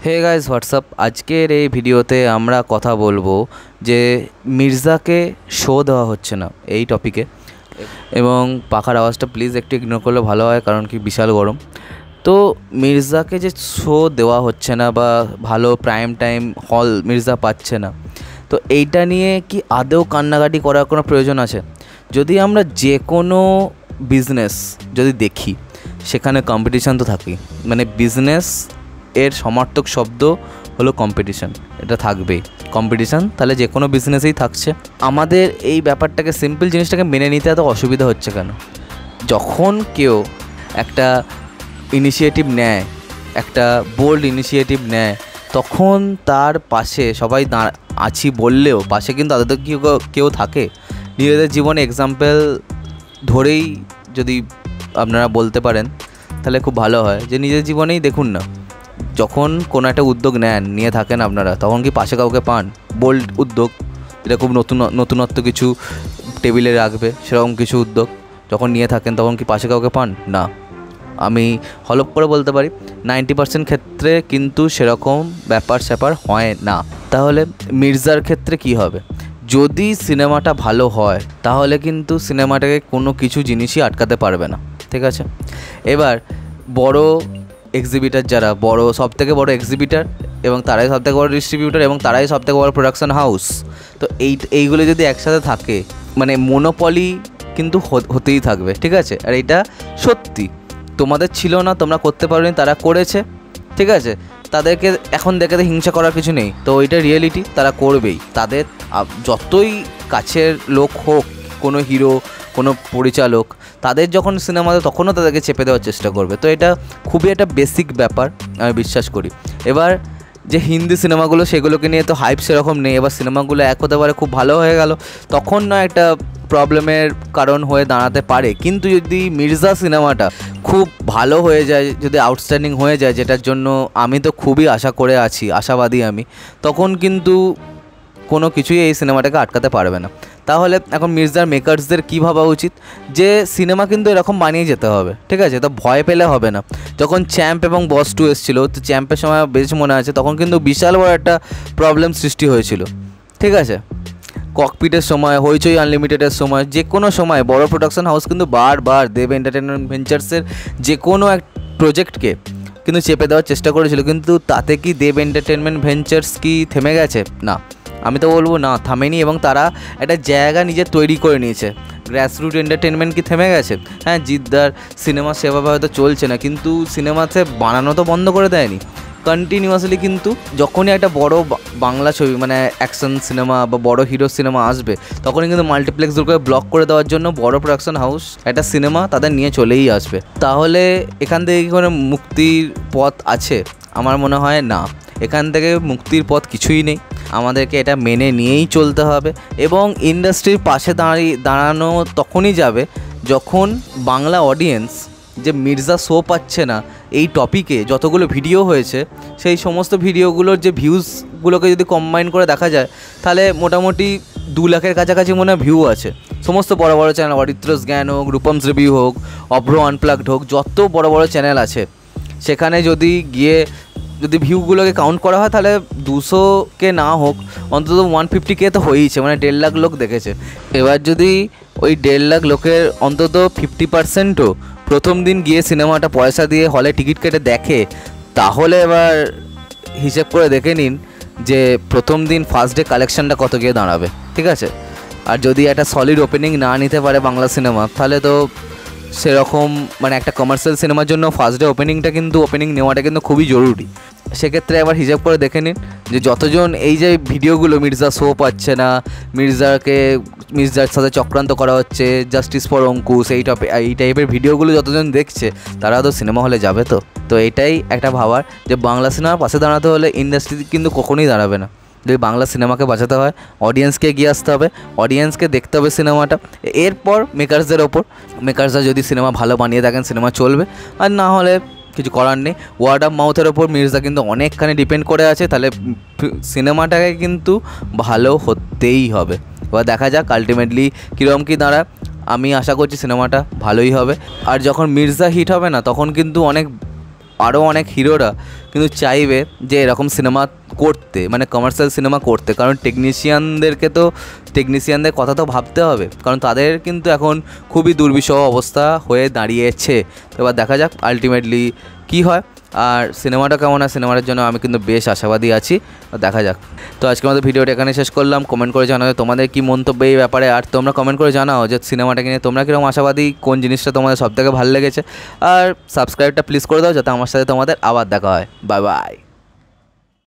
Hey guys WhatsApp, আজকের এই ভিডিওতে আমরা কথা বলবো যে মির্জাকে শো দেওয়া হচ্ছে না এই টপিকে। এবং পাখার আওয়াজটা প্লিজ একটু ইগনোর করলে ভালো হয়, কারণ কি বিশাল গরম। তো মির্জাকে যে শো দেওয়া হচ্ছে না বা ভালো প্রাইম টাইম হল মির্জা পাচ্ছে না, তো এইটা নিয়ে কি আদৌ কান্নাকাটি করার কোনো প্রয়োজন আছে? যদি আমরা যে কোনো বিজনেস যদি দেখি, সেখানে কম্পিটিশান তো থাকেই। মানে বিজনেস এর সমার্থক শব্দ হলো কম্পিটিশান, এটা থাকবেই কম্পিটিশান, তাহলে যে কোনো বিজনেসেই থাকছে। আমাদের এই ব্যাপারটাকে, সিম্পল জিনিসটাকে মেনে নিতে এত অসুবিধা হচ্ছে কেন? যখন কেউ একটা ইনিশিয়েটিভ নেয়, একটা বোল্ড ইনিশিয়েটিভ নেয়, তখন তার পাশে সবাই আছি বললেও পাশে কিন্তু তাদের কেউ থাকে। নিজেদের জীবনে এক্সাম্পল ধরেই যদি আপনারা বলতে পারেন তাহলে খুব ভালো হয়। যে নিজের জীবনেই দেখুন না, যখন কোনো একটা উদ্যোগ নিয়ে থাকেন আপনারা, তখন কি পাশে কাউকে পান? বোল্ড উদ্যোগ, এটা খুব নতুনত্ব কিছু টেবিলে রাখবে, সেরকম কিছু উদ্যোগ যখন নিয়ে থাকেন, তখন কি পাশে কাউকে পান? না। আমি হলপ করে বলতে পারি 90% ক্ষেত্রে কিন্তু সেরকম ব্যাপার হয় না। তাহলে মির্জার ক্ষেত্রে কি হবে? যদি সিনেমাটা ভালো হয় তাহলে কিন্তু সিনেমাটাকে কোনো কিছু জিনিসই আটকাতে পারবে না, ঠিক আছে? এবার বড় এক্সিবিটার, যারা সবথেকে বড় এক্সিবিটার, এবং তারাই সবথেকে বড় ডিস্ট্রিবিউটার, এবং তারাই সবথেকে বড় প্রোডাকশন হাউস, তো এইগুলো যদি একসাথে থাকে, মানে মোনোপলি কিন্তু হতেই থাকবে, ঠিক আছে? আর এটা সত্যি, তোমাদের ছিল না, তোমরা করতে পারোনি, তারা করেছে, ঠিক আছে? তাদেরকে এখন দেখে হিংসা করার কিছু নেই, তো ওইটা রিয়েলিটি, তারা করবেই। তাদের যতই কাছের লোক হোক, কোনো হিরো, কোনো পরিচালক, তাদের যখন সিনেমাতে, তখনও তাদেরকে চেপে দেওয়ার চেষ্টা করবে। তো এটা খুবই একটা বেসিক ব্যাপার, আমি বিশ্বাস করি। এবার যে হিন্দি সিনেমাগুলো, সেগুলোকে নিয়ে তো হাইপ সেরকম নেই। এবার সিনেমাগুলো এক হতে পারে খুব ভালো হয়ে গেল, তখন না একটা প্রবলেমের কারণ হয়ে দাঁড়াতে পারে। কিন্তু যদি মির্জা সিনেমাটা খুব ভালো হয়ে যায়, যদি আউটস্ট্যান্ডিং হয়ে যায়, যেটার জন্য আমি তো খুবই আশাবাদী আমি, তখন কিন্তু কোনো কিছুই এই সিনেমাটাকে আটকাতে পারবে না। তাহলে এখন মির্জার মেকার্সদের কী ভাবা উচিত? যে সিনেমা কিন্তু এরকম বানিয়ে যেতে হবে, ঠিক আছে? তো ভয় পেলে হবে না। যখন চ্যাম্প এবং বস 2 এসেছিলো, তো চ্যাম্পের সময় বেশ মনে আছে, তখন কিন্তু বিশাল বড় একটা প্রবলেম সৃষ্টি হয়েছিল, ঠিক আছে? ককপিটের সময়, হইচই আনলিমিটেডের সময়, যে কোনো সময় বড় প্রোডাকশন হাউস কিন্তু বারবার দেব এন্টারটেনমেন্ট ভেঞ্চার্সের যে কোনো এক প্রজেক্টকে কিন্তু চেপে দেওয়ার চেষ্টা করেছিল। কিন্তু তাতে কি দেব এন্টারটেনমেন্ট ভেঞ্চার্স কি থেমে গেছে? না, আমি তো বলবো না, থামেনি। এবং তারা একটা জায়গা নিজে তৈরি করে নিয়েছে। গ্রাসরুট এন্টারটেনমেন্ট কি থেমে গেছে? হ্যাঁ, জিদ্দার সিনেমা সেভাবে হয়তো চলছে না, কিন্তু সিনেমাতে বানানো তো বন্ধ করে দেয়নি, কন্টিনিউয়াসলি। কিন্তু যখনই একটা বড় বাংলা ছবি, মানে অ্যাকশন সিনেমা বা বড় হিরো সিনেমা আসবে, তখনই কিন্তু মাল্টিপ্লেক্সগুলোকে ব্লক করে দেওয়ার জন্য বড় প্রোডাকশন হাউস একটা সিনেমা তাদের নিয়ে চলেই আসবে। তাহলে এখান থেকে কি কোনো মুক্তির পথ আছে? আমার মনে হয় না, এখান থেকে মুক্তির পথ কিছুই নেই। আমাদেরকে এটা মেনে নিয়েই চলতে হবে। এবং ইন্ডাস্ট্রির পাশে দাঁড়ানো তখনই যাবে যখন বাংলা অডিয়েন্স যে মির্জা শো পাচ্ছে না, এই টপিকে যতগুলো ভিডিও হয়েছে, সেই সমস্ত ভিডিওগুলোর যে ভিউজগুলোকে যদি কম্বাইন করে দেখা যায়, তাহলে মোটামুটি 2 লাখের কাছাকাছি মনে হয় ভিউ আছে। সমস্ত বড় বড় চ্যানেল, অরিত্রস জ্ঞান হোক, রূপমস রিভিউ হোক, অভ্র আনপ্লাগড হোক, যত বড় বড় চ্যানেল আছে, সেখানে যদি যদি ভিউগুলোকে কাউন্ট করা হয়, তাহলে 200K না হোক, অন্তত 150K তো হয়েইছে, মানে 1.5 লাখ লোক দেখেছে। এবার যদি ওই 1.5 লাখ লোকের অন্তত 50%ও প্রথম দিন গিয়ে সিনেমাটা পয়সা দিয়ে হলে টিকিট কেটে দেখে, তাহলে এবার হিসেব করে দেখে নিন যে প্রথম দিন ফার্স্ট ডে কালেকশানটা কত গিয়ে দাঁড়াবে, ঠিক আছে? আর যদি একটা সলিড ওপেনিং না নিতে পারে বাংলা সিনেমা, তাহলে তো সেরকম, মানে একটা কমার্শিয়াল সিনেমার জন্য ফার্স্ট ডে ওপেনিং নেওয়াটা কিন্তু খুবই জরুরি। সেক্ষেত্রে আবার হিসাব করে দেখে নিন যে যতজন এই যে ভিডিওগুলো মির্জা শো পাচ্ছে না, মির্জার সাথে চক্রান্ত করা হচ্ছে, জাস্টিস ফর অঙ্কুশ, এই টাইপের ভিডিওগুলো যতজন দেখছে, তারা তো সিনেমা হলে যাবে। তো এটাই একটা ভাবার, যে বাংলা সিনেমার পাশে দাঁড়াতে হলে ইন্ডাস্ট্রি কিন্তু কখনোই দাঁড়াবে না। যদি বাংলা সিনেমাকে বাঁচাতে হয়, অডিয়েন্সকে এগিয়ে আসতে হবে, অডিয়েন্সকে দেখতে হবে সিনেমাটা। এরপর মেকার্সদের ওপর, মেকার্সরা যদি সিনেমা ভালো বানিয়ে থাকেন, সিনেমা চলবে, আর না হলে কিছু করার নেই। ওয়ার্ড অফ মাউথের ওপর মির্জা কিন্তু অনেকখানি ডিপেন্ড করে আছে, তাহলে সিনেমাটাকে কিন্তু ভালো হতেই হবে। এবার দেখা যাক আলটিমেটলি কীরকম কী দাঁড়ায়। আমি আশা করছি সিনেমাটা ভালোই হবে। আর যখন মির্জা হিট হবে না, তখন কিন্তু অনেক আরও অনেক হিরোরা কিন্তু চাইবে যে এরকম সিনেমা করতে, মানে কমার্শিয়াল সিনেমা করতে, কারণ টেকনিশিয়ানদের কথা তো ভাবতে হবে, কারণ তাদের কিন্তু এখন খুবই দুর্বিষহ অবস্থা হয়ে দাঁড়িয়েছে। এবার দেখা যাক আলটিমেটলি কী হয়, আর সিনেমাটা কেমন হয়, সিনেমাটার জন্য আমি কিন্তু বেশ আশাবাদী আছি, দেখা যাক। তো আজকে আমাদের ভিডিওটা এখানে শেষ করলাম। কমেন্ট করে জানাও তোমাদের কী মন্তব্য এই ব্যাপারে, আর তোমরা কমেন্ট করে জানাও যে সিনেমাটাকে নিয়ে তোমরা কীরকম আশাবাদী, কোন জিনিসটা তোমাদের সবথেকে ভালো লেগেছে, আর সাবস্ক্রাইবটা প্লিজ করে দাও যাতে আমার সাথে তোমাদের আবার দেখা হয়। Bye bye.